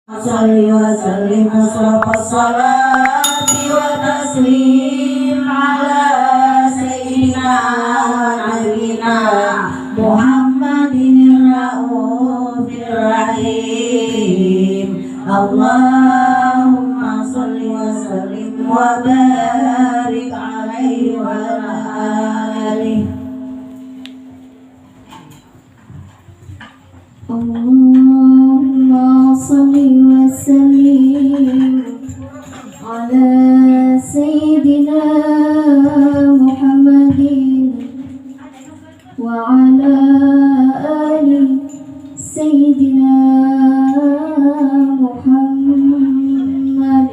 Salli wa sallim asrafa salati wa taslim ala sayyidina wa nabiyina Muhammadin raufir rahim. Allahumma salli wa sallim wa barik alaihi wa ala alihi. Allahumma salli wa sallim ala sayyidina Muhammadin wa ala ali sayyidina Muhammad.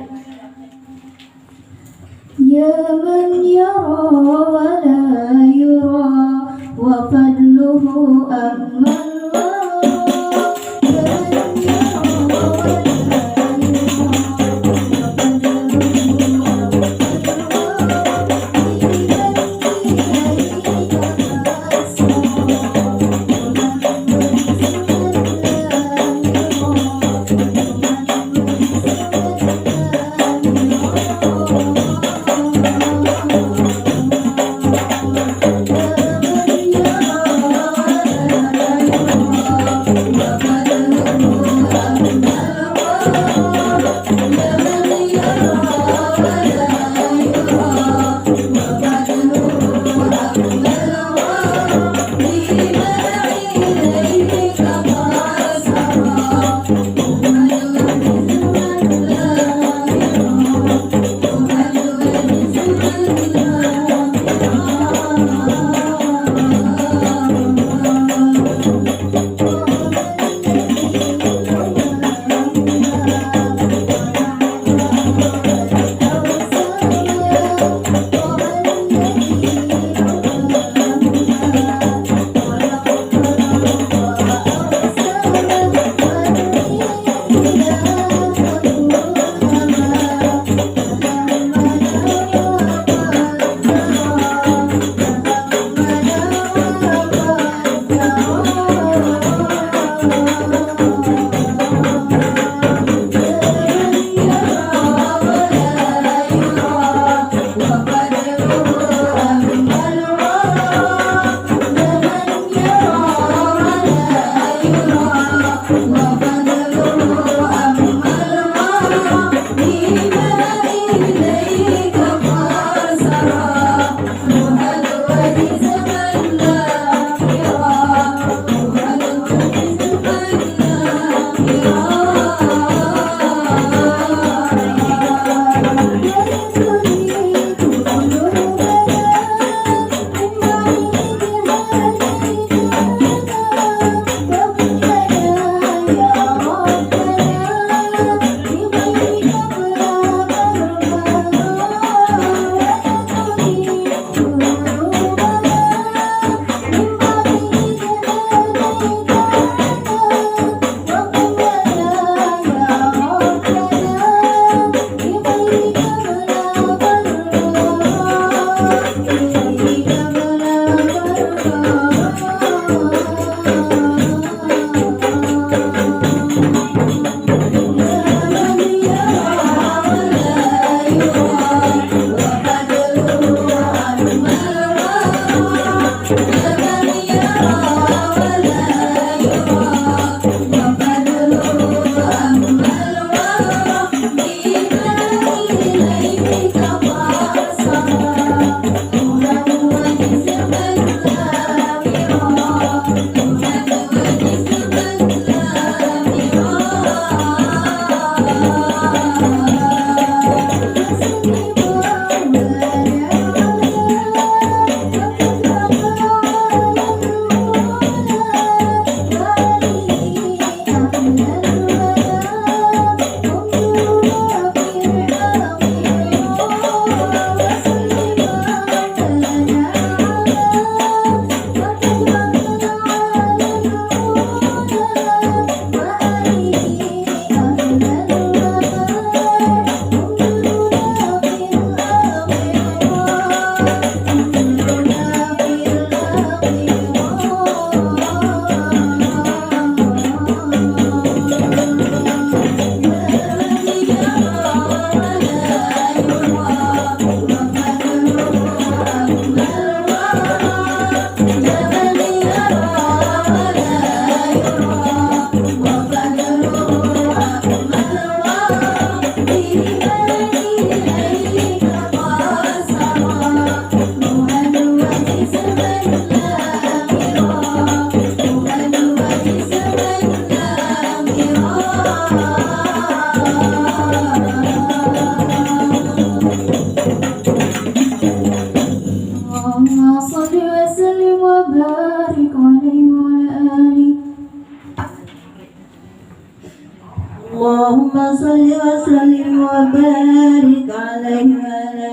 اللهم صل وسلم وبارك عليه وعلى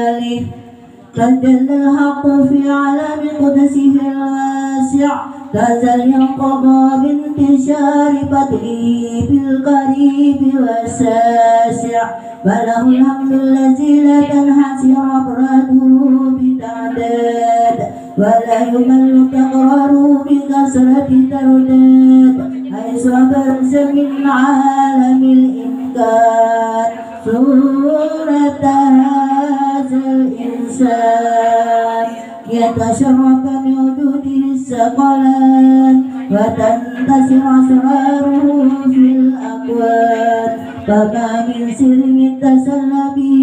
آله. قد جل الحق في عالم قدسه الواسع تزل ينقضى بانتشار فضله بالقريب والساسع فله الحمد الذي لا تنحصر أفراده بتعداد ولا يمل تقراره بكثرة ترداد حيث برز من عالم الإمكان صورة هذا الإنسان يتشرف بوجوده الثقلان وتنتشر أسراره في الأكوان فما من سر تسلى به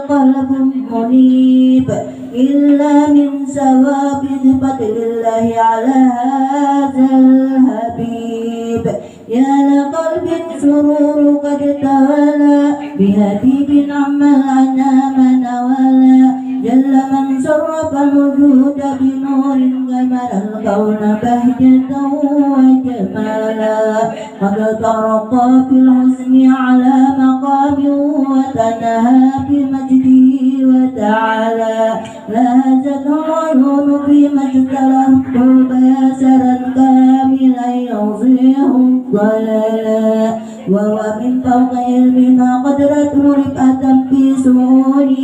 قلب منيب إلا من ثواب فضل الله على هذا الحبيب. يا لقلب سرور قد تولى بهديب عما الأنام نولا جل من شرف الوجود بنور غمر الكون بهجة وجمالا قد ترقى في الحسن على مقام وتنهى بمجده وتعالى لا هزت العيون بما اجترحت بيسرا كاملا يوضيح الضلالا وهو من فوق علم ما قدرته رفعة في سؤوله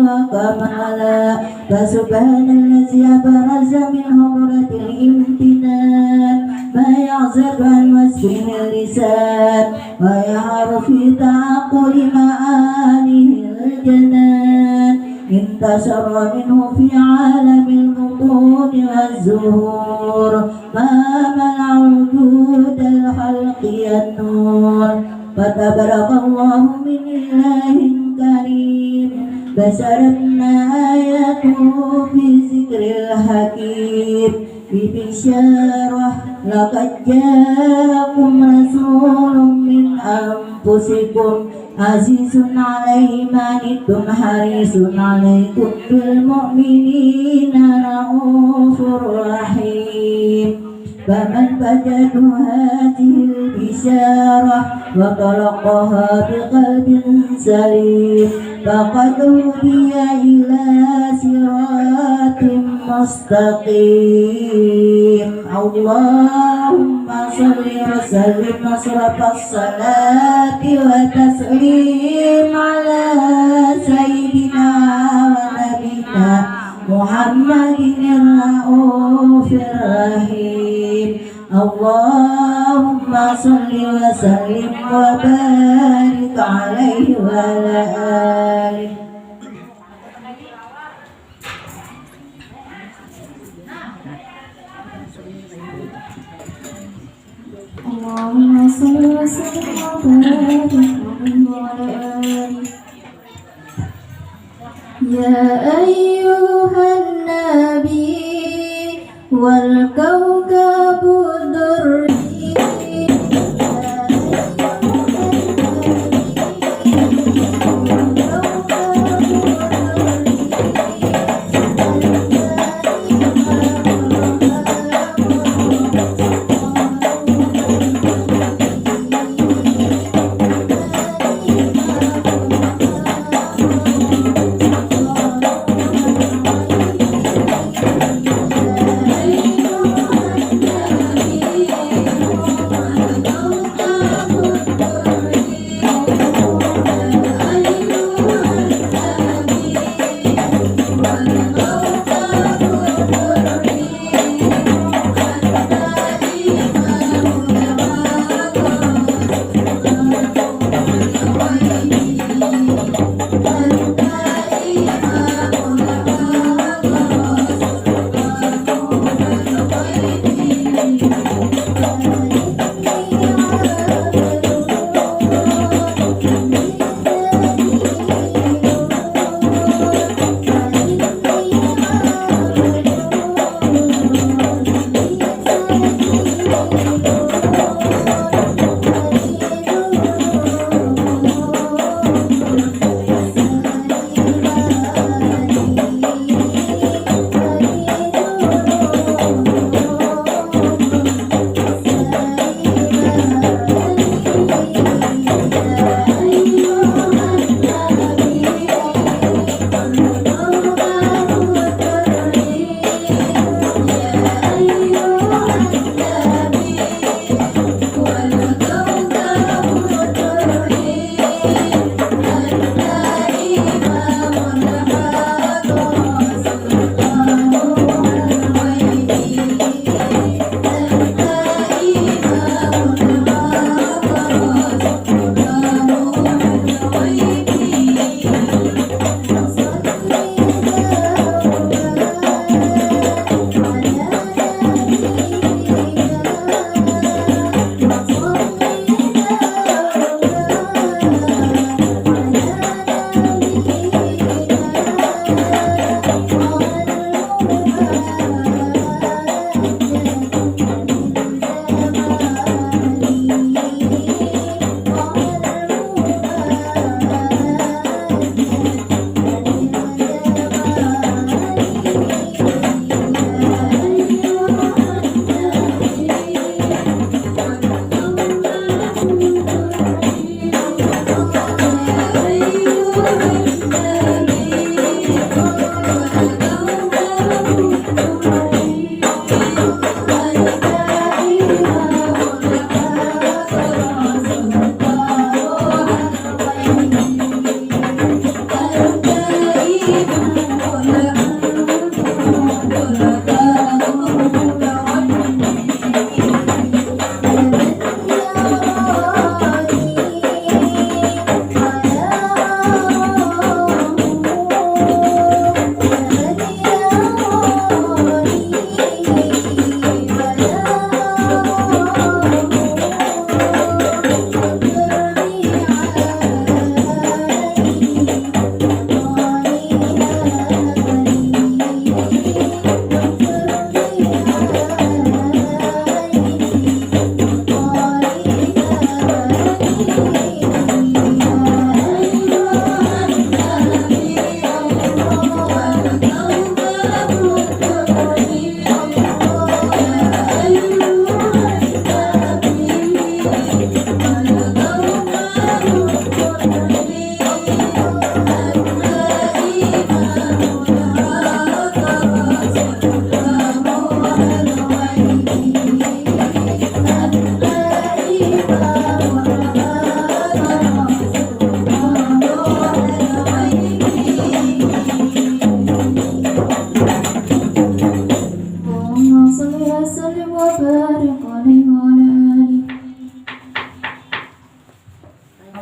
وكمالا فسبحان الذي أبرز من حضرة الامتنان ما يعزب عن وصفه اللسان ويهار في تعقل معانيه الجنان انتشر منه في عالم البطون والزهور ما منع وجود الخلق النور فتبارك الله من إله كريم بشرتنا آياته في ذكر الحكيم ببشارة لقد جاءكم رسول من أنفسكم عزيز عليه ما عنتم حريص عليكم بالمؤمنين رؤوف رحيم. فمن فجد هذه البشارة وطلقها بقلب سليم فقد هدي إلى صراط مستقيم. اللهم صل وسلم أشرف الصلاة وتسليم على سيدنا ونبينا محمد الرؤوف الرحيم. اللهم صل وسلم وبارك عليه وعلى آله. اللهم صل وسلم وبارك عليه وعلى آله. يا أيها النبي والكوكب الدري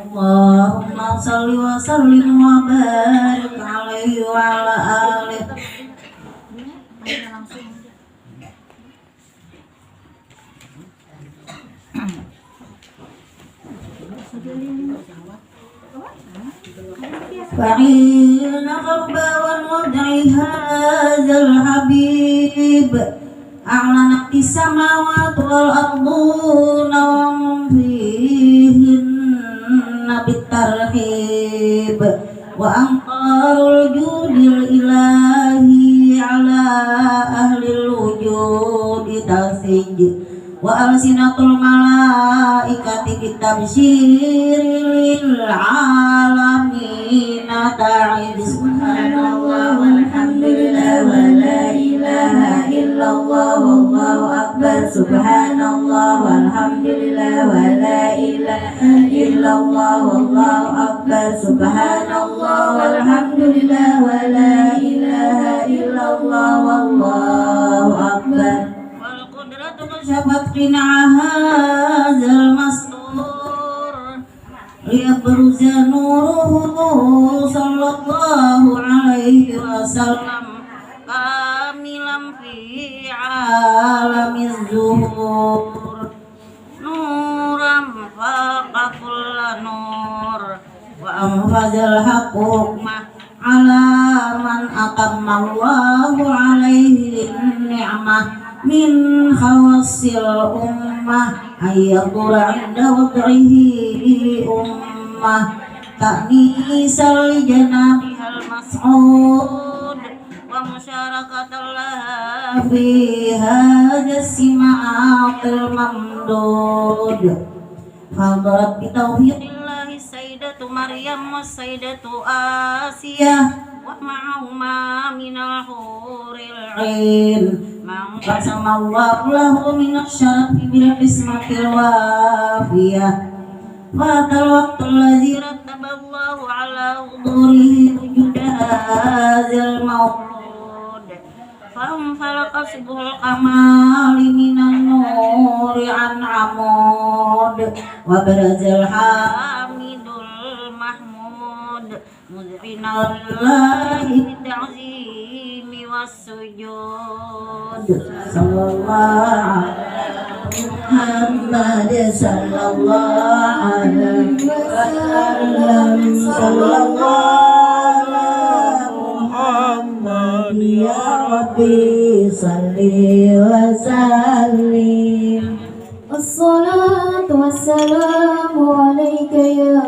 Allahumma salli wa sallim wa barik alaihi wa ala alihi. فعين غربا والودع هذا الحبيب أعلنت السماوات والأرضون ومن فيهن بالترحيب وأمطار الجود الإلهي على أهل الوجود تسج وألسنة الملائكة بالتبشير للعالمين تعد سبحان الله والحمد لله ولا إله إلا الله والله أكبر سبحان الله والحمد لله ولا إله إلا الله والله أكبر سبحان الله والحمد لله ولا إله إلا الله والله أكبر كشفت قناع هذا المستور ليبرز نوره صلى الله عليه وسلم كاملا في عالم الظهور نورا فاق كل نور وأنفذ الحكمة على من أتم الله عليه النعمة من خواص الأمة أن يطول عند وضعه أمة تأنيسا لجنابها المسعود ومشاركة لها في هذا السماعات الممدود فضلت بتوفيق الله السيدة مريم والسيدة آسيا ومعهما من الحور العين من قسم الله له من الشرف بالقسمة الوافية فات الوقت الذي رتب الله على حضوره وجود هذا المولود فانفلق صبح الكمال من النور عن عمود وبرز الحامد المحمود مذعنا لله بالتعظيم والسجود صلى الله على محمد صلى الله عليه وسلم صلى الله على محمد يا ربي صل وسلم الصلاة والسلام عليك يا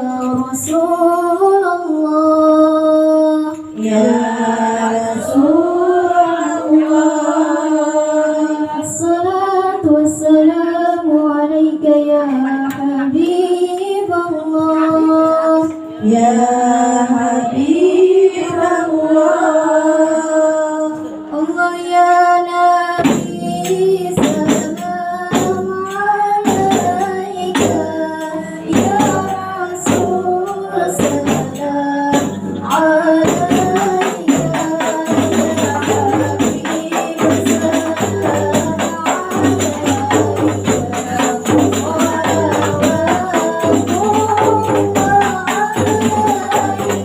رسول الله يا رسول الله الصلاة والسلام عليك يا حبيب الله يا حبيب الله الله يا نبي سلام عليك يا رسول سلام عليك يا حبيب سلام عليك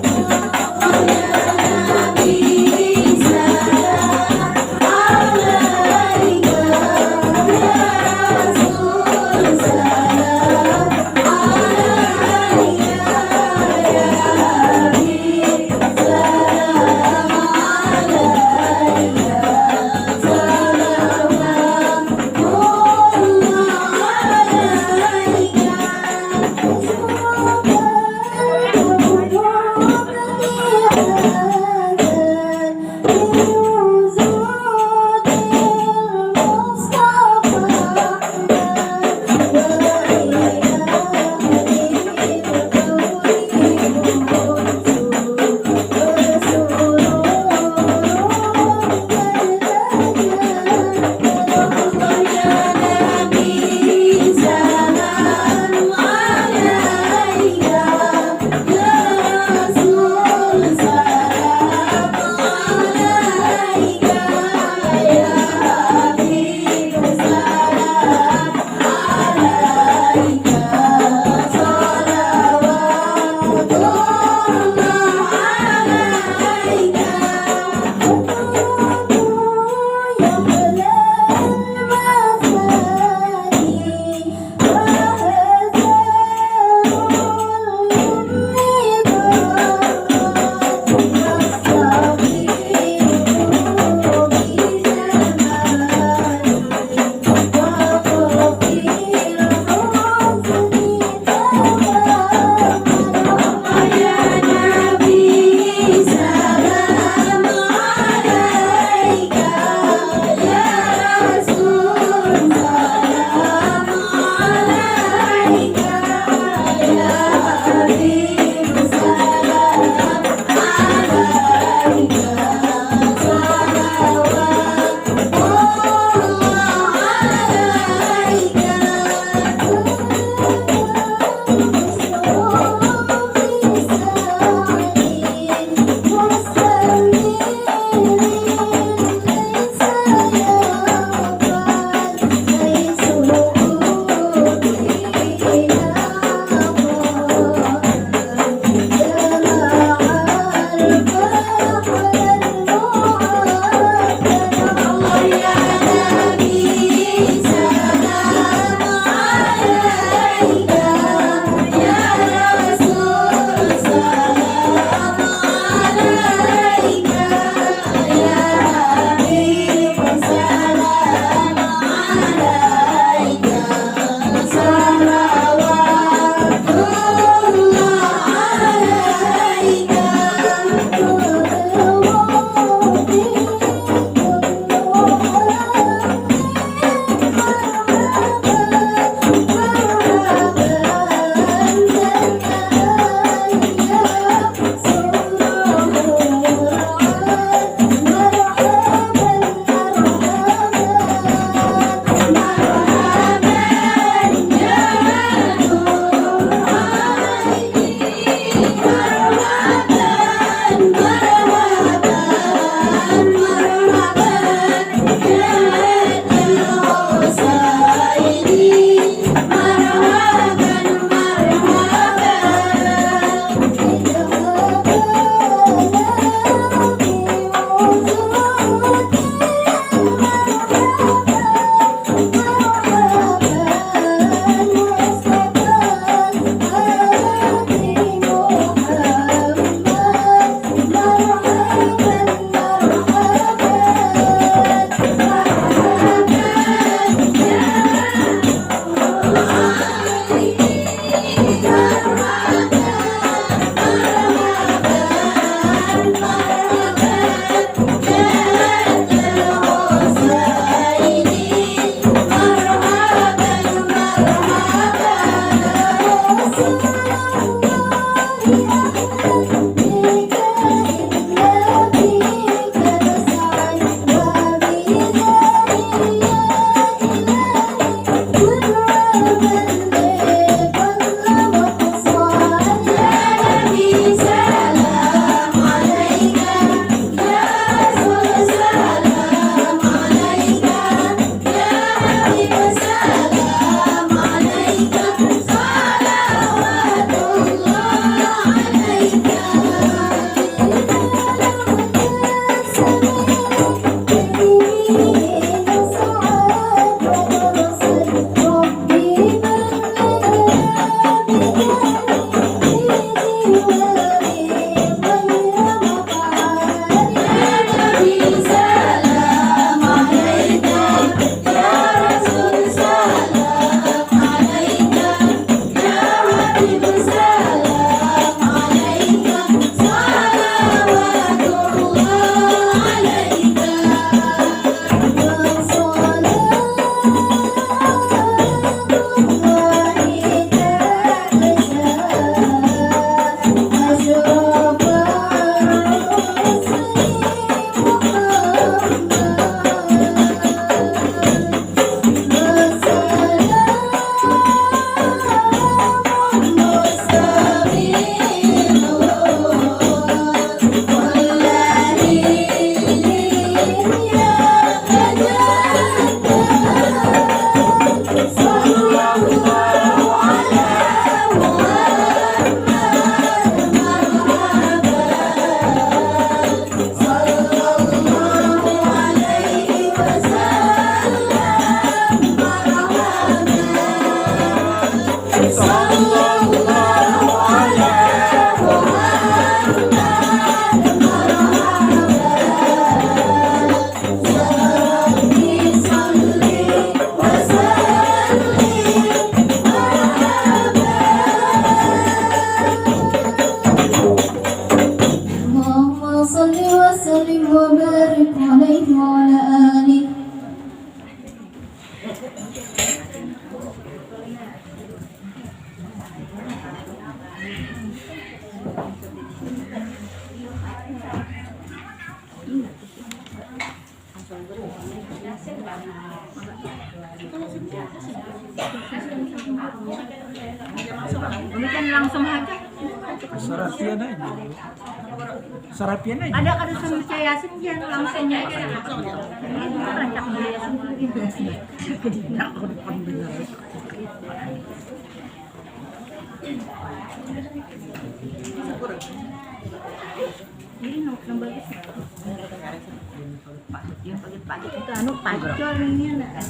Ini kan langsung aja. Serapian aja. Serapian aja. Ada sama Yasin dia langsung aja. Ini rancak Yasin. Ini nomor bagus. Yang pakai itu anu pacol ini ada.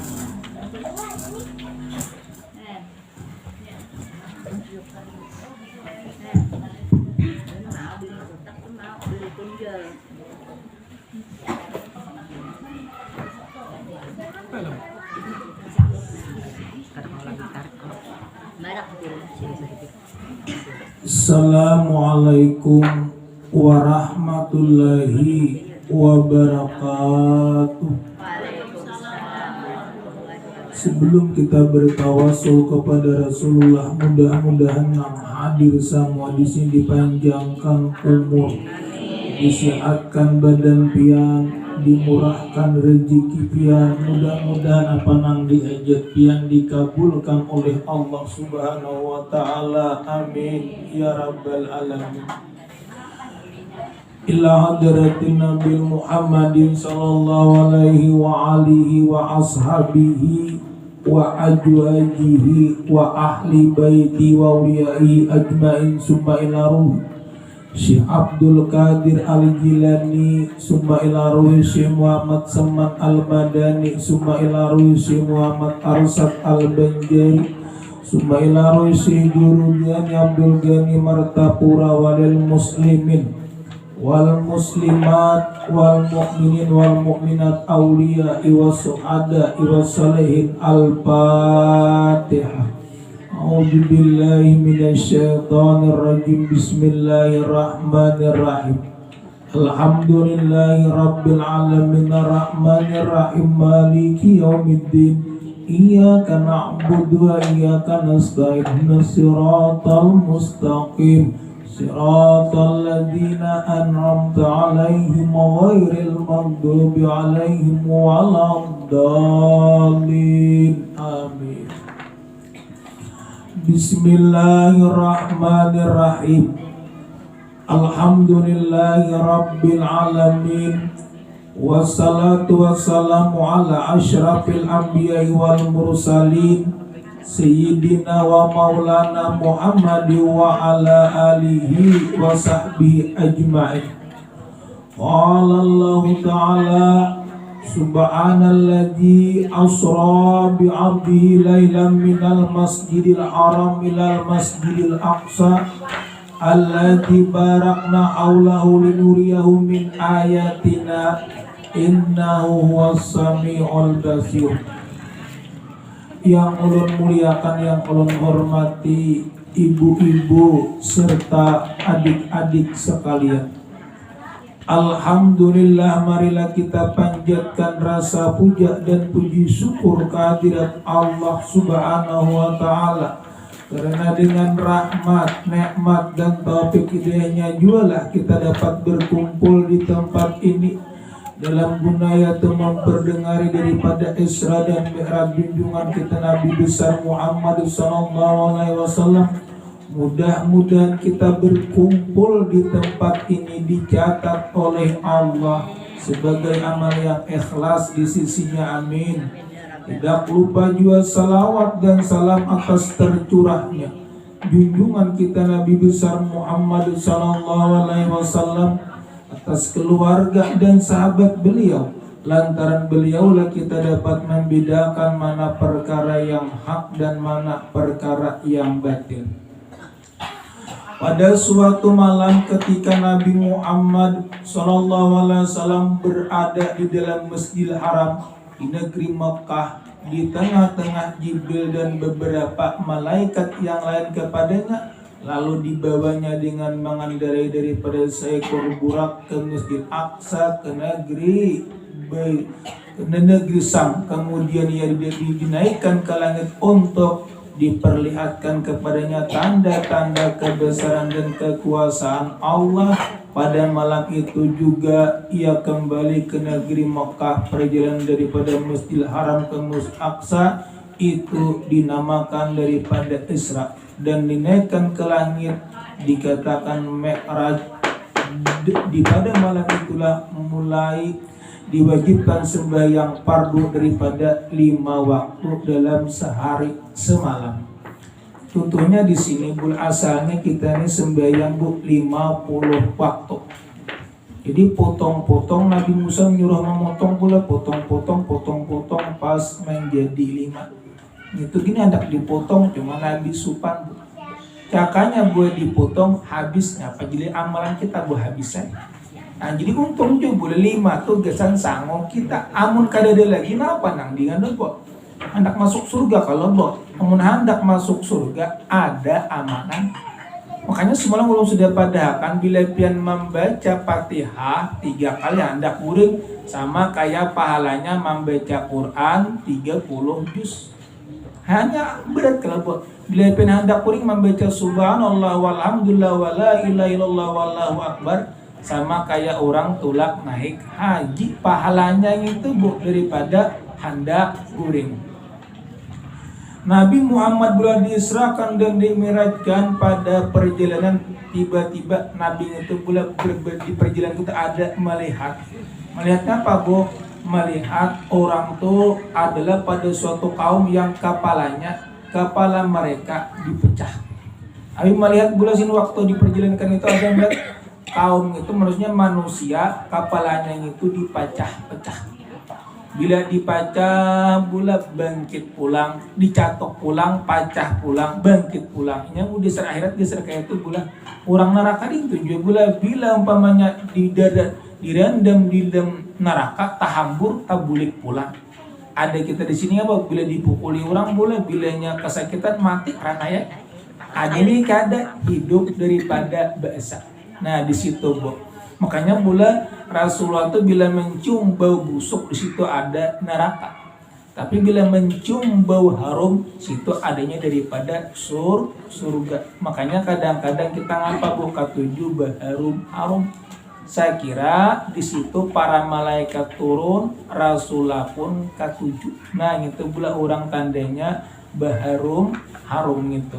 Assalamualaikum warahmatullahi wabarakatuh. Sebelum kita bertawasul kepada Rasulullah, mudah-mudahan yang hadir semua di sini dipanjangkan umur, disehatkan badan pian, dimurahkan rezeki pian, mudah-mudahan apa nang diajak pian dikabulkan oleh Allah Subhanahu wa taala. Amin ya rabbal alamin. Ila hadratin Nabi Muhammadin sallallahu alaihi wa alihi wa ashabihi wa ajwajihi wa ahli baiti wa awliyai ajmain summa ila ruh Syekh Abdul Qadir Al-Jilani summa ila ruh Syekh Muhammad Saman Al-Madani summa ila ruh Syekh Muhammad Arsad Al-Banjari summa ila ruh Syekh Gurujani Abdul Ghani Martapura walil muslimin wal muslimat wal mu'minin wal mu'minat awliya wa suhada wa salihin. Al-Fatihah. A'udzu billahi minasyaitonir rajim. Bismillahirrahmanirrahim. Alhamdulillahi rabbil alamin arrahmanir rahim maliki yaumiddin. Iyyaka na'budu wa iyyaka nasta'in. Ihdinas siratal mustaqim. Siratal ladzina an'amta 'alaihim ghairil maghdubi 'alaihim waladdallin. Amin. Bismillahirrahmanirrahim. Alhamdulillahi rabbil alamin. Wassalatu wassalamu ala asyrafil anbiya'i wal mursalin Sayyidina wa maulana Muhammad wa ala alihi wa sahbihi ajma'in. Qala Allah ta'ala subhanalladzi asra bi'abdihi laylan minal masjidil haram ilal masjidil aqsa alladzi barakna hawlahu linuriyahu min ayatina innahu huwas sami'ul basir. Yang ulun muliakan, yang ulun hormati ibu-ibu serta adik-adik sekalian, alhamdulillah, marilah kita panjatkan rasa puja dan puji syukur kehadirat Allah Subhanahu wa taala, karena dengan rahmat, nikmat dan taufik hidayahnya jualah kita dapat berkumpul di tempat ini dalam gunaya memperdengari daripada Isra dan Mi'raj junjungan kita Nabi besar Muhammad sallallahu alaihi wasallam. Mudah-mudahan kita berkumpul di tempat ini dicatat oleh Allah sebagai amal yang ikhlas di sisinya. Amin. Tidak lupa juga salawat dan salam atas tercurahnya junjungan kita Nabi besar Muhammad sallallahu alaihi wasallam, atas keluarga dan sahabat beliau. Lantaran beliaulah kita dapat membedakan mana perkara yang hak dan mana perkara yang batil. Pada suatu malam ketika Nabi Muhammad SAW berada di dalam Masjidil Haram di negeri Mekah, di tengah-tengah Jibril dan beberapa malaikat yang lain kepadanya, lalu dibawanya dengan mengendarai daripada seekor burak ke Masjid Aqsa, ke negeri Sam. Kemudian ia dinaikkan ke langit untuk diperlihatkan kepadanya tanda-tanda kebesaran dan kekuasaan Allah. Pada malam itu juga ia kembali ke negeri Mekah. Perjalanan daripada Masjidil Haram ke Masjid Aqsa itu dinamakan daripada Isra, dan dinaikkan ke langit dikatakan Mi'raj. Di pada malam itulah mulai diwajibkan sembahyang fardu daripada 5 waktu dalam sehari semalam. Contohnya di sini asalnya kita ini sembahyang 50 waktu. Jadi potong-potong, Nabi Musa menyuruh memotong pula, potong-potong pas menjadi 5. Itu gini hendak dipotong, cuma Nabi supan. Cakanya buat dipotong habisnya apa jadi amalan kita buat habisan. Nah jadi untung juga boleh 5 tuh gesan sanggup kita amun kadada lagi napa nang dengan kok hendak masuk surga. Kalau amun hendak masuk surga ada amanan. Makanya semalam belum sudah padahakan bila pian membaca Fatihah 3 kali hendak uring sama kayak pahalanya membaca Quran 30 juz. Hanya berat kalau bila pian hendak uring membaca subhanallah walhamdulillah wala ilaha illallah wallahu akbar sama kayak orang tulak naik haji, pahalanya itu daripada hendak uring. Nabi Muhammad boleh diisrakan dan dimi'rajkan pada perjalanan. Tiba-tiba Nabi itu boleh di perjalanan kita ada melihatnya apa melihat orang tuh adalah pada suatu kaum yang kepala mereka dipecah. Nabi melihat bulan sini waktu diperjalankan itu ada melihat kaum itu maksudnya manusia kepalanya itu dipecah-pecah. Bila dipacah bula bangkit pulang, dicatok pulang, pacah pulang, bangkit pulang. Yang udah akhirat geser kayak itu bula orang neraka itu juga bula bila umpamanya direndam di dalam neraka tahambur tabulik pulang. Ada kita di sini apa bila dipukuli orang bula bilanya kesakitan mati karena ya. Ada ini kada hidup daripada bahasa. Nah di situ makanya mula Rasulullah itu bila mencium bau busuk di situ ada neraka. Tapi bila mencium bau harum situ adanya daripada surga. Makanya kadang-kadang kita ngapa katuju harum. Saya kira di situ para malaikat turun, Rasulullah pun katuju. Nah itu pula orang tandanya harum itu.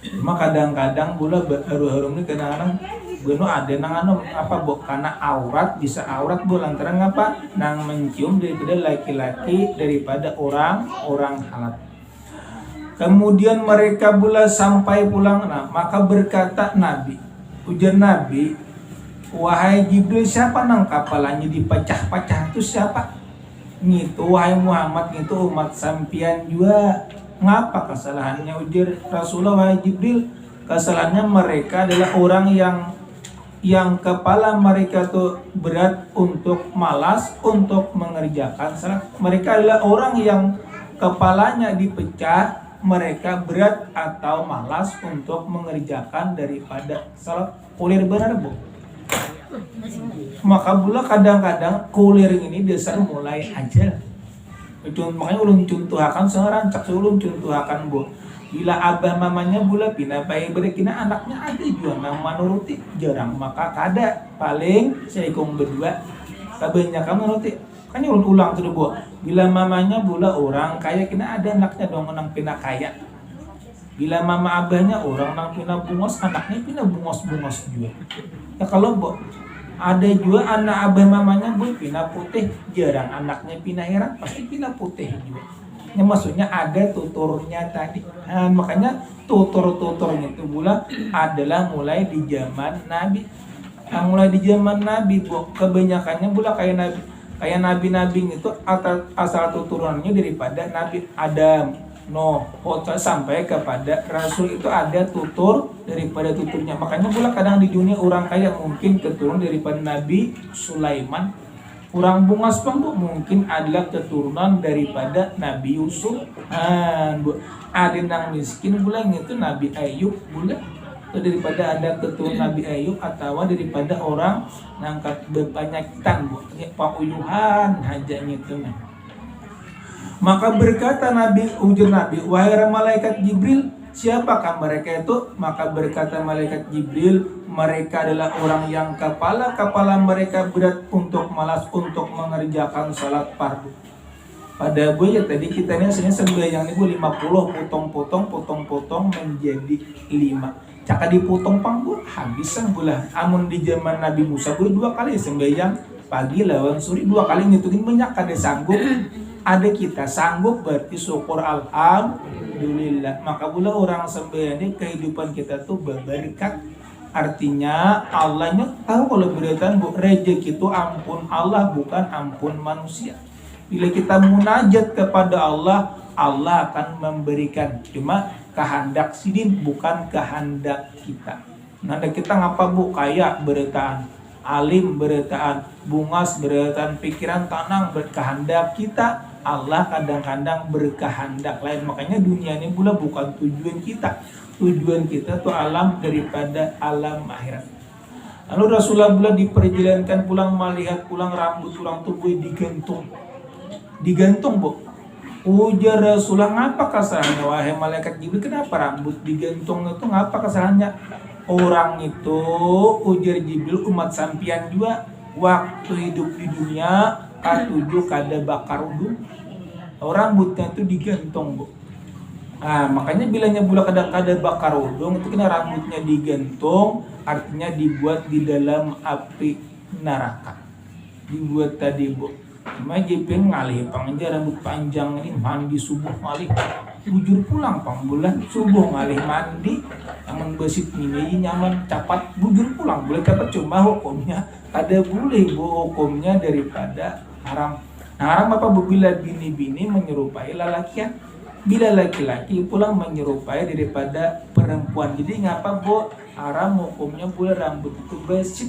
Cuma kadang-kadang pula harum ini kadang-kadang beno ada nang apa karena aurat bisa aurat lantaran ngapa nang mencium daripada laki-laki daripada orang halat. Kemudian mereka pula sampai pulang, nah maka berkata Nabi, ujar Nabi, wahai Jibril, siapa nang kapalanya dipecah-pecah itu siapa? Gitu wahai Muhammad, itu umat sampian juga. Ngapa kesalahannya? Ujar Rasulullah, wahai Jibril, kesalahannya mereka adalah orang yang kepala mereka tuh berat untuk malas untuk mengerjakan salat. Mereka adalah orang yang kepalanya dipecah, mereka berat atau malas untuk mengerjakan daripada salat. Kulir benar maka pula kadang-kadang kulir ini dasar mulai aja. Makanya ulun contohakan seorang cak ulun contohakan bila abah mamanya bula pina bayi berekina anaknya ada juga nang menuruti jarang maka kada paling seikung berdua kebanyakan menuruti kan ulun ulang tuh bila mamanya bula orang kaya kina ada anaknya dong nang pina kaya. Bila mama abahnya orang nang pina bungos anaknya pina bungos juga. Ya kalau ada juga anak abah mamanya pina putih jarang anaknya pina heran pasti pina putih juga. Ya, maksudnya ada tuturnya tadi. Nah, makanya tutur-tuturnya itu pula adalah mulai di zaman Nabi. Mulai di zaman Nabi, kebanyakannya pula kayak nabi-nabi itu asal tuturunannya daripada Nabi Adam, Nuh, sampai kepada Rasul itu ada tutur daripada tuturnya. Makanya pula kadang di dunia orang kaya mungkin keturunan daripada Nabi Sulaiman. Orang bungas pun mungkin adalah keturunan daripada Nabi Yusuf. Ada nang miskin bulan itu Nabi Ayub bulan. Atau daripada ada keturunan Nabi Ayub atau daripada orang nangkat berpenyakitan pauyuhan hajanya itu. Maka berkata Nabi, ujar Nabi, wahai malaikat Jibril, siapakah mereka itu? Maka berkata malaikat Jibril, mereka adalah orang yang kepala mereka berat untuk malas untuk mengerjakan salat fardu. Pada gue ya tadi kita ini sembahyang ini gue 50 potong menjadi 5. Caka dipotong pang gue habisan bulan. Amun di zaman Nabi Musa gue 2 kali sembahyang pagi lawan sore 2 kali ngitungin banyak kada sanggup. Ada kita sanggup berarti syukur alhamdulillah. Maka pula orang sembahyang ini kehidupan kita tuh berberkat. Artinya Allahnya tahu kalau beritaan bu rezeki itu ampun Allah bukan ampun manusia. Bila kita munajat kepada Allah, Allah akan memberikan. Cuma kehendak sidin bukan kehendak kita. Nanda kita ngapa bu kaya beritaan, alim beritaan, bungas beritaan, pikiran tanang berkehendak kita. Allah kadang-kadang berkehendak lain. Makanya dunia ini pula bukan tujuan kita. Tujuan kita tuh alam daripada alam akhirat. Lalu Rasulullah pula diperjalankan pulang melihat pulang rambut pulang tubuh digantung bu. Ujar Rasulullah, ngapa kesalahannya wahai malaikat Jibril, kenapa rambut digantung itu ngapa kesalahannya? Orang itu ujar Jibril umat sampian juga waktu hidup di dunia katujuh kada bakar udung, rambutnya itu digantung bu. Nah makanya bilangnya bula kada bakar udung itu kena rambutnya digantung, artinya dibuat di dalam api neraka. Dibuat tadi bu. Cuma jepeng ngalih pangja rambut panjang ini mandi subuh ngalih bujur pulang pang bulan subuh ngalih mandi aman besit ini nyaman capat bujur pulang boleh dapat cuma hukumnya ada boleh bu hukumnya daripada haram. Nah, haram apa bu bila bini-bini menyerupai lelakian, bila laki-laki pulang menyerupai daripada perempuan. Jadi ngapa bu haram hukumnya boleh rambut itu besit.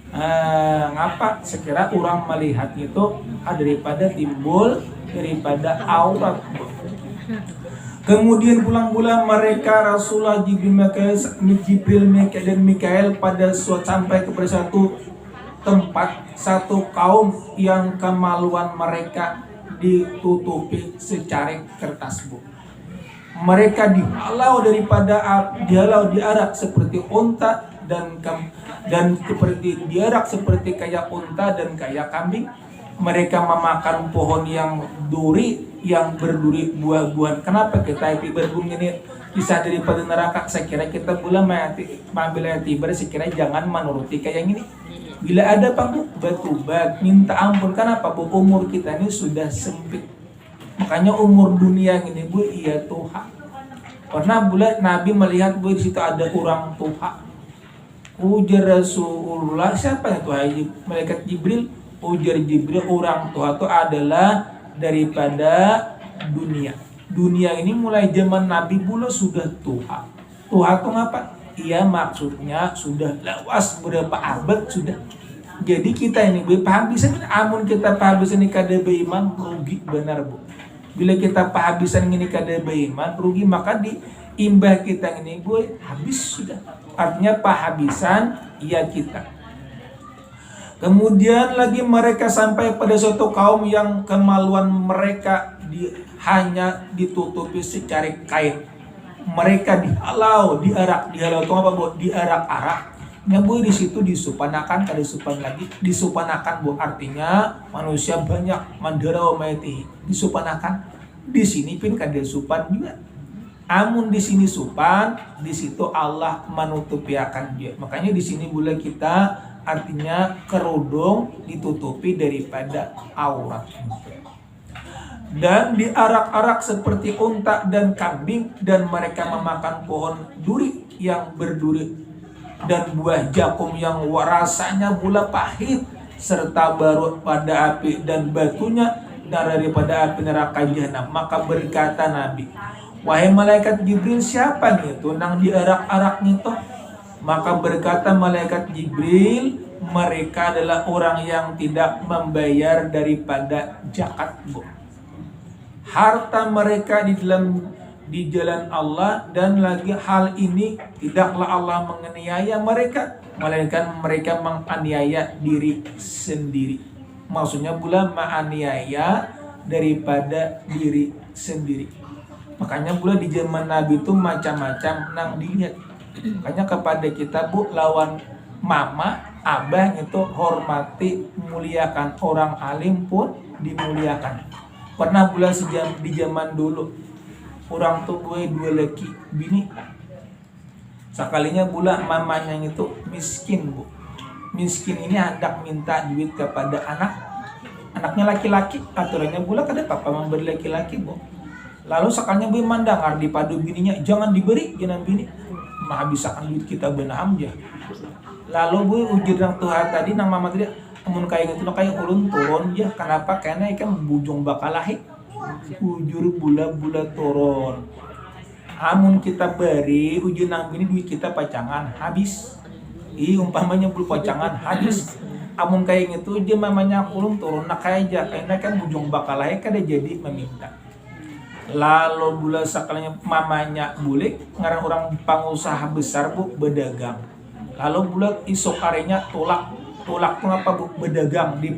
Ngapa sekira orang melihat itu daripada timbul daripada aurat. Kemudian pulang-pulang mereka Rasulullah Jibril dan Mikael pada sampai kepada satu tempat, satu kaum yang kemaluan mereka ditutupi secara kertas bu. Mereka dihalau diarak seperti unta dan seperti diarak seperti kayak unta dan kayak kambing. Mereka memakan pohon yang berduri buah-buahan. Kenapa kita berbunyi ini bisa daripada neraka? Saya kira kita pula mengambil tiba, saya kira jangan menuruti kayak ini. Bila ada batu-bat minta ampun. Kenapa bu? Umur kita ini sudah sempit. Makanya umur dunia ini bu iya Tuhan. Karena bulan Nabi melihat bu di situ ada orang Tuhan. Ujar Rasulullah, siapa itu? Malaikat Jibril. Ujar Jibril, orang tua itu adalah daripada dunia. Dunia ini mulai zaman Nabi pula sudah Tuhan. Tuhan itu ngapa? Iya maksudnya sudah lawas berapa abad sudah. Jadi kita ini pahabisan, amun kita pahabisan ini kada beriman rugi benar bu. Bila kita pahabisan ini kada beriman rugi, maka di imbah kita ini bu habis sudah. Artinya pahabisan ya kita. Kemudian lagi mereka sampai pada suatu kaum yang kemaluan mereka hanya ditutupi secara kain. Mereka dihalau itu apa bu? Diarak-arak. Ya bu di situ disupanakan, kada supan lagi. Disupanakan bu artinya manusia banyak mandara mati. Disupanakan. Di sini pun kada supan juga. Amun di sini supan, di situ Allah menutupi akan dia. Makanya di sini boleh kita artinya kerudung ditutupi daripada aurat. Dan diarak-arak seperti unta dan kambing, dan mereka memakan pohon duri yang berduri dan buah jakum yang rasanya pula pahit serta barut pada api dan batunya daripada api neraka jahanam. Maka berkata Nabi, wahai malaikat Jibril, siapa itu nang diarak-arak itu? Maka berkata malaikat Jibril, mereka adalah orang yang tidak membayar daripada zakat bu. Harta mereka di jalan Allah, dan lagi hal ini tidaklah Allah menganiaya mereka, melainkan mereka menganiaya diri sendiri. Maksudnya pula menganiaya daripada diri sendiri. Makanya pula di zaman Nabi itu macam-macam nang dilihat. Makanya kepada kita Bu, lawan mama, abah itu hormati, muliakan. Orang alim pun dimuliakan. Pernah pula di zaman dulu orang tuh gue dua laki bini. Sekalinya pula mamanya itu miskin Bu. Miskin ini hendak minta duit kepada anaknya laki-laki. Aturannya pula kada papa memberi laki-laki Bu. Lalu sekalinya gue mandang dipadu bininya, jangan diberi jangan bini. Mah bisakan duit kita benam aja. Lalu gue ujir yang Tuhan tadi nang mama tadi amun kayak gitu kayak ulun turun ya. Kenapa? Karena ikan bujung bakal lahir. Ujur bula-bula turun. Amun kita beri ujur nang bini duit kita pacangan habis. Umpamanya bulu pacangan habis. Amun kayak gitu dia mamanya ulun turun nak kayak aja karena kan bujung bakal lahir kada jadi meminta. Lalu bula sekalinya mamanya bulik ngaran orang pengusaha besar Bu berdagang. Lalu bula isok karenya tolak tuh apa Bu berdagang di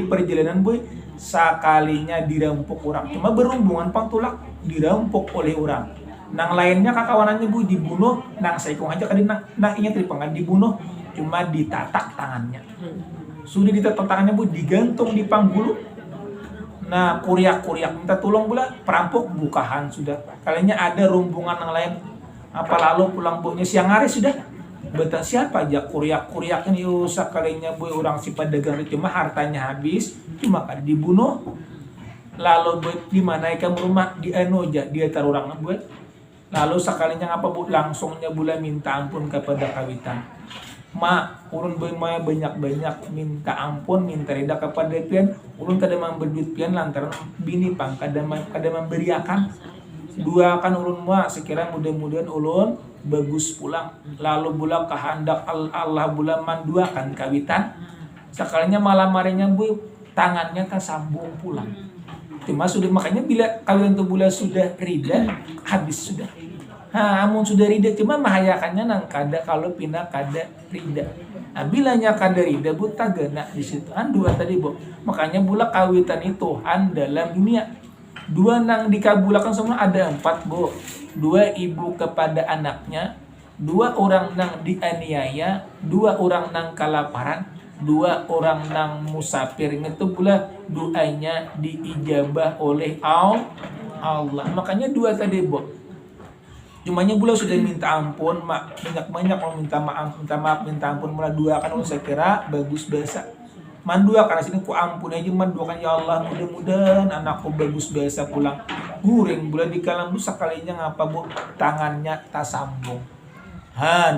perjalanan Bu sekalinya dirampok orang. Cuma berhubungan pang tulak dirampok oleh orang. Nang lainnya kakawanannya Bu dibunuh, nang saikong aja kadina nang ingat dipangan dibunuh cuma ditatak tangannya. Sudah ditatak tangannya Bu digantung di panggulu. Nah, kuriak minta tolong pula perampok bukahan sudah. Kalinya ada rombongan yang lain. Apa lalu pulang bunya siang hari sudah. Betul siapa aja kuriak ini usah kalinya Bu orang si pedagang cuma hartanya habis, cuma kada dibunuh. Lalu Bu di mana ikan rumah di aja dia taruh orang Bu. Lalu sekalinya apa Bu langsungnya bula minta ampun kepada kawitan. Urun maya banyak minta ampun, minta reda kepada pian. Urun kada memberi pian lantaran bini pang kada memberiakan. Dua kan urun sekira mudah-mudahan ulun bagus pulang. Lalu bula kehendak Allah bula manduakan kawitan. Sekalinya malam harinya Bu tangannya tersambung pulang. Cuma sudah makanya bila kalian tuh bula sudah rida habis sudah. Amun sudah rida cuma mahayakannya nang kada kalau pindah kada rida. Nah, bilanya kada rida Bu tagana di situ. Dua tadi Bu. Makanya bula kawitan itu dalam dunia. Dua nang dikabulakan semua ada 4 Bu. 2 ibu kepada anaknya, 2 orang nang dianiaya, 2 orang nang kelaparan, 2 orang nang musafir. Itu pula doanya diijabah oleh Allah. Makanya 2 tadi Bu. Cumanya bula sudah minta ampun, banyak mau minta maaf, minta ampun mulai 2 kan saya kira bagus biasa. Mandua karena sini ku ampun aja manduakan ya Allah mudah-mudahan anakku bagus biasa pulang. Guring bulan di kalam bu sekalinya ngapa Bu tangannya tasambung.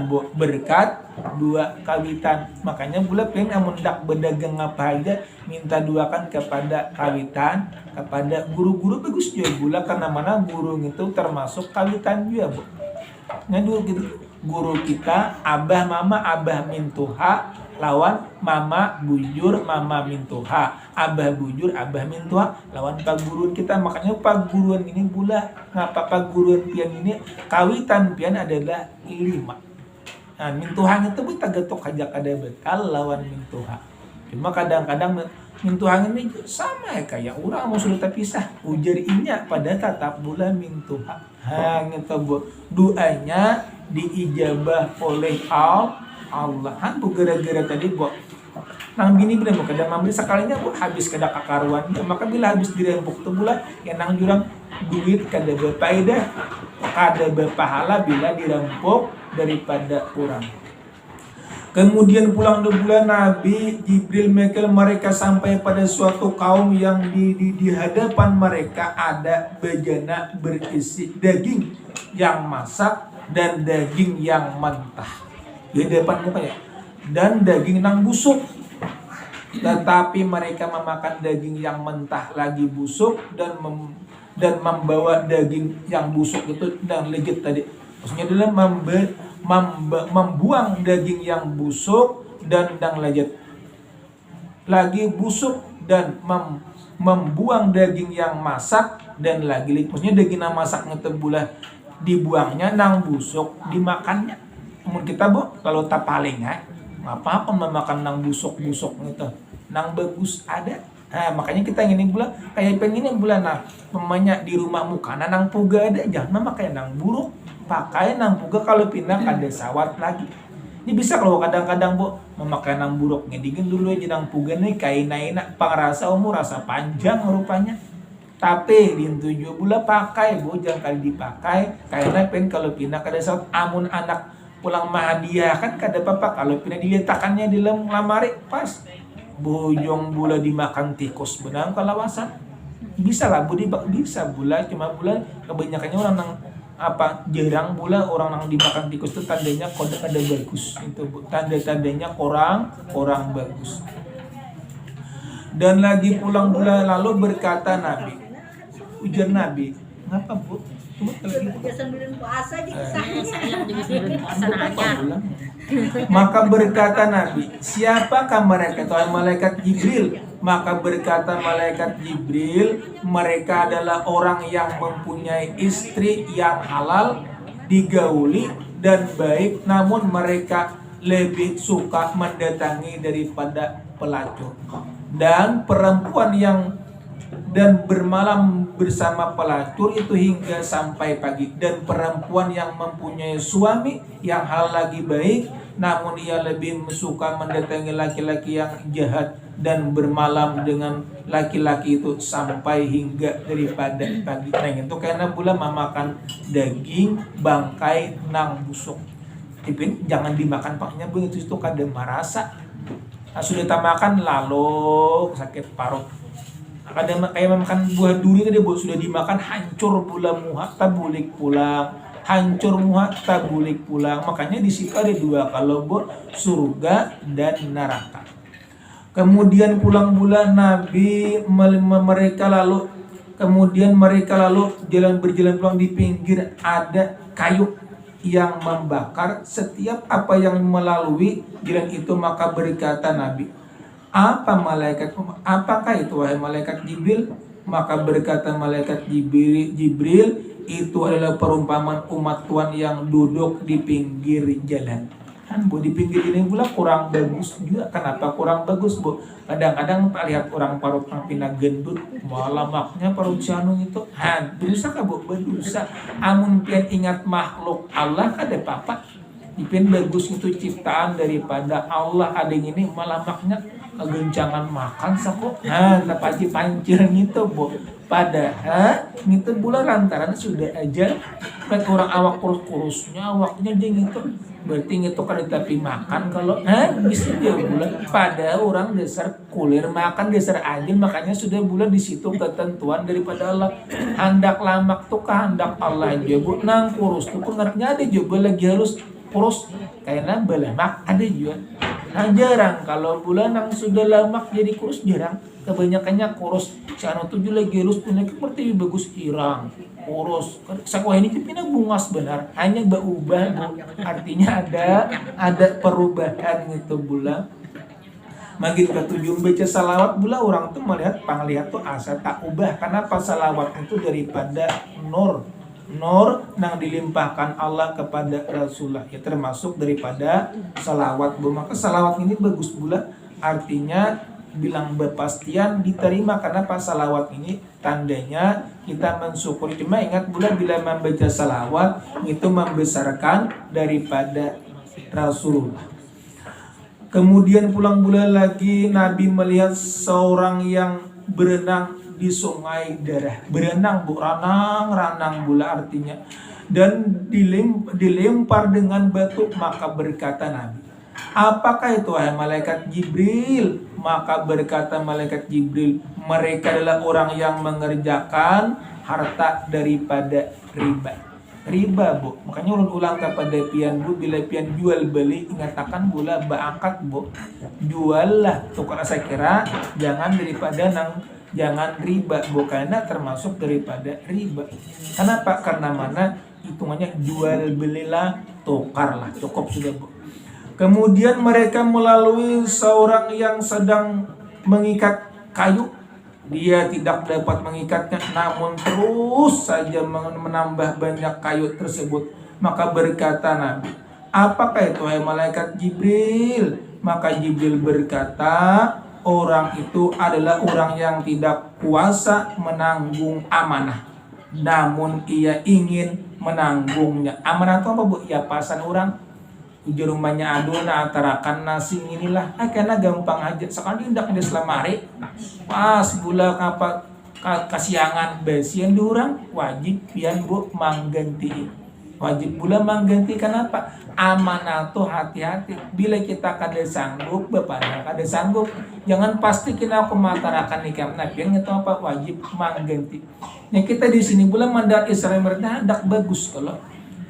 Bu berkat 2 kawitan. Makanya bula pengen amun dak berdagang apa aja minta doakan kepada kawitan, kepada guru-guru bagus juga bula karena mana guru itu termasuk kawitan juga Bu. Dulu gitu guru kita abah mama abah mintuha lawan mama bujur mama mintuha, abah bujur abah mintuha lawan paguruan kita. Makanya paguruan ini pula ngapa paguruan pian ini kawitan pian adalah 5. Nah mintuhang itu Bu tagatok aja kada bekal lawan mintuha. Cuma kadang-kadang mintuhang ini sama ya kayak orang mau sudah terpisah ujar inya pada tatap bulan mintuha. Gitu Bu doanya diijabah oleh Allah. Bu gara-gara tadi Bu nang bini bila kada membeli sekalinya Bu habis kada kakaruan. Maka bila habis dirempuk tu pula yang nang jurang duit kada berfaedah, kada berpahala bila dirempuk daripada orang. Kemudian pulang di bulan Nabi Jibril Mikail mereka sampai pada suatu kaum yang di hadapan mereka ada bejana berisi daging yang masak dan daging yang mentah. Di depan mukanya dan daging nang busuk, tetapi mereka memakan daging yang mentah lagi busuk dan membawa daging yang busuk itu dan legit tadi maksudnya adalah membuang daging yang busuk dan legit lagi busuk dan membuang daging yang masak dan lagi legit. Maksudnya daging yang masak ngetebulah dibuangnya nang busuk dimakannya. Mun kita Bu kalau tak paling apa memakan nang busuk gitu nang bagus ada Nah, makanya kita ini pula kayak pengen bulan nah pemanya di rumahmu karena nang puga ada jangan pakai nang buruk, pakai nang puga kalau pindah ada sawat lagi. Ini bisa kalau kadang-kadang bu memakai nang buruk ngedingin dulu aja nang puga nih kain enak pangrasa umur rasa panjang rupanya. Tapi di 7 bulan pakai bu jangan kali dipakai karena pen kalau pindah kada sawat amun anak pulang mahadiah kan kada apa kalau pindah diletakkannya di dalam lamari pas bojong bula dimakan tikus benang kalawasan bisa lah bu bisa bula cuma bula kebanyakannya orang nang apa jarang bula orang nang dimakan tikus itu tandanya kode kada bagus itu bu tanda-tandanya orang bagus. Dan lagi pulang bula lalu berkata Nabi ujar Nabi ngapa bu maka berkata Nabi siapakah mereka itu malaikat Jibril maka berkata malaikat Jibril mereka adalah orang yang mempunyai istri yang halal digauli dan baik namun mereka lebih suka mendatangi daripada pelacur dan perempuan yang dan bermalam bersama pelacur itu hingga sampai pagi dan perempuan yang mempunyai suami yang hal lagi baik namun ia lebih suka mendatangi laki-laki yang jahat dan bermalam dengan laki-laki itu sampai hingga daripada pagi. Nah itu karena pula memakan daging bangkai nang busuk. Tipin jangan dimakan paknya begitu itu kada merasa. Nah, sudah tak makan lalu sakit parut. Ada kayak makan buah duri tadi bu sudah dimakan hancur pula muha tabulik pulang hancur muha tabulik pulang makanya di situ ada dua kalau bu surga dan neraka. Kemudian pulang bulan Nabi mereka lalu berjalan pulang di pinggir ada kayu yang membakar setiap apa yang melalui jalan itu maka berkata Nabi apakah itu wahai malaikat Jibril maka berkata malaikat Jibril itu adalah perumpamaan umat Tuhan yang duduk di pinggir jalan kan bu di pinggir ini pula kurang bagus juga kenapa kurang bagus bu kadang-kadang tak lihat orang parut yang pindah gendut malah maknya parut janung itu dosa kah bu berdosa amun pian ingat makhluk Allah kada apa-apa ipin bagus itu ciptaan daripada Allah ada yang ini malah maknya kegencangan makan sako tapi pancir gitu bu padahal gitu bulan lantaran sudah aja mereka orang awak kurus-kurusnya awaknya aja gitu berarti gitu kan tapi makan kalau bisa dia bulan pada orang dasar kulir makan dasar adil makanya sudah bulan di situ ketentuan daripada Allah hendak lamak tuh kehendak Allah aja bu nang kurus tuh pengertiannya ada juga lagi harus kurus karena belemak ada juga jarang kalau bulan yang sudah lamak jadi kurus jarang kebanyakannya kurus cara tujuh lagi harus punya seperti bagus hirang kurus sekolah ini pindah bungas benar hanya berubah artinya ada perubahan itu bulan makin ketujuh baca salawat bulan orang tuh melihat panglihat tuh asa tak ubah karena pas salawat itu daripada nur nang dilimpahkan Allah kepada Rasulullah ya termasuk daripada salawat bu maka salawat ini bagus pula artinya bilang berpastian diterima karena pas salawat ini tandanya kita mensyukuri cuma ingat bulan bila membaca salawat itu membesarkan daripada Rasulullah. Kemudian pulang bulan lagi Nabi melihat seorang yang berenang di sungai darah berenang bu ranang bula artinya dan dilempar dengan batu maka berkata Nabi apakah itu wahai malaikat Jibril maka berkata malaikat Jibril mereka adalah orang yang mengerjakan harta daripada riba bu makanya ulang kepada pian bu bila pian jual beli ingatakan bula baangkat bu jual lah tukar saya kira jangan daripada jangan riba bukannya termasuk daripada riba. Kenapa? Karena mana hitungannya jual belilah tukar lah cukup sudah bu. Kemudian mereka melalui seorang yang sedang mengikat kayu dia tidak dapat mengikatnya namun terus saja menambah banyak kayu tersebut maka berkata Nabi apakah itu hai malaikat Jibril maka Jibril berkata orang itu adalah orang yang tidak kuasa menanggung amanah, namun ia ingin menanggungnya. Amanah itu apa bu? Ya pasan orang ujur rumahnya aduna atarakan nasi inilah karena gampang aja sekali hendak ada selamari pas gula apa kasiangan besian diurang wajib pian bu mangganti, wajib pula mengganti. Kenapa? Amanah tuh hati-hati. Bila kita kada sanggup, bepada kada sanggup, jangan pasti kita kematarakan nikah. Nah, biar itu apa? Wajib mengganti. Yang kita di sini pula mandat Israel mereka hendak bagus. Kalau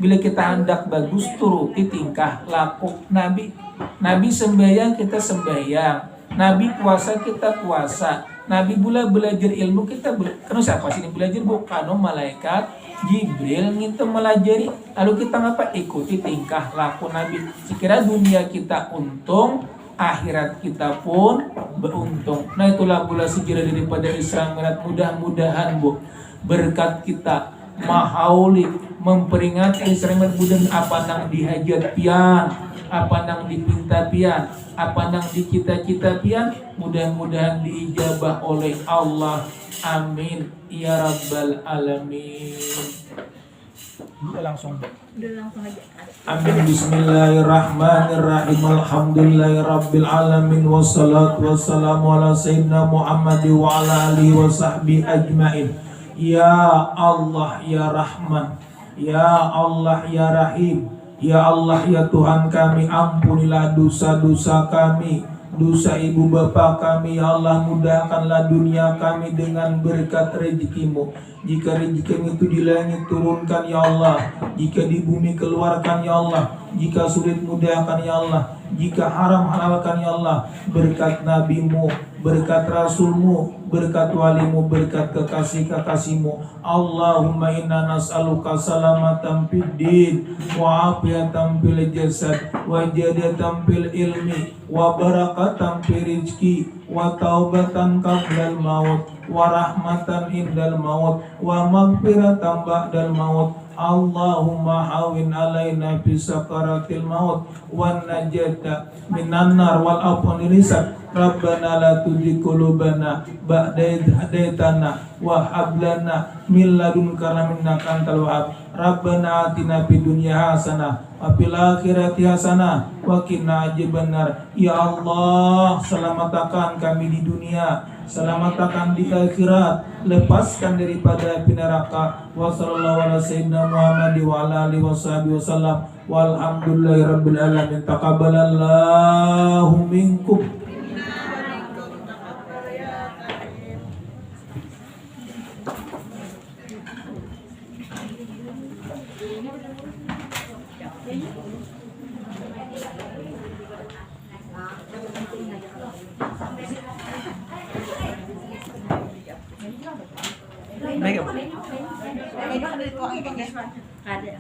bila kita hendak bagus, turuti tingkah laku Nabi. Nabi sembahyang, kita sembahyang. Nabi puasa, kita puasa. Nabi pula belajar ilmu, kita karena siapa sih ini belajar? Bukan malaikat Jibril itu melajari. Lalu kita ngapa? Ikuti tingkah laku Nabi. Sekira dunia kita untung, akhirat kita pun beruntung. Nah itulah pula sekira daripada Islam. Mudah-mudahan bu, berkat kita mahauli memperingati Islam budan apa nang dihajat pian, apa nang dipinta pian, apa nang dicita-cita pian, mudah-mudahan diijabah oleh Allah. Amin ya rabbal alamin. Udah langsung aja. Amin. Bismillahirrahmanirrahim. Alhamdulillahirabbil alamin wassalatu wassalamu ala sayyidina Muhammad wa ala alihi wa sahbihi ajmain. Ya Allah ya Rahman, ya Allah ya Rahim, ya Allah ya Tuhan kami, ampunilah dosa-dosa kami, dosa ibu bapa kami. Ya Allah, mudahkanlah dunia kami dengan berkat rezekimu. Jika rezeki itu di langit turunkan ya Allah, jika di bumi keluarkan ya Allah, jika sulit mudahkan ya Allah, jika haram halalkan ya Allah. Berkat nabimu, berkat rasulmu, berkat walimu, berkat kekasih-kekasihmu. Allahumma inna nas'aluka salamatan fid din wa afiyatan fil jasad wa jadatan fil ilmi wa barakatan fil rizki wa taubatan qablal maut wa rahmatan indal maut wa maghfiratan ba'dal maut. Allahumma hawin alaina fi sakaratil maut wan najata minan nar wal afwan lisan. Rabbana la tuzigh qulubana ba'da idh hadaitana wa hab lana min ladunka innaka antal wahhab. Rabbana atina fid dunya hasanah wa fil akhirati hasanah wa qina adzabannar. Ya Allah, selamatkan kami di dunia, selamatkan di akhirat, lepaskan daripada api neraka. Wa sallallahu ala sayyidina Muhammad wa ala alihi wasallam. Walhamdulillahirabbil alamin. Taqabbalallahu minkum. Baik, Bu. Ada.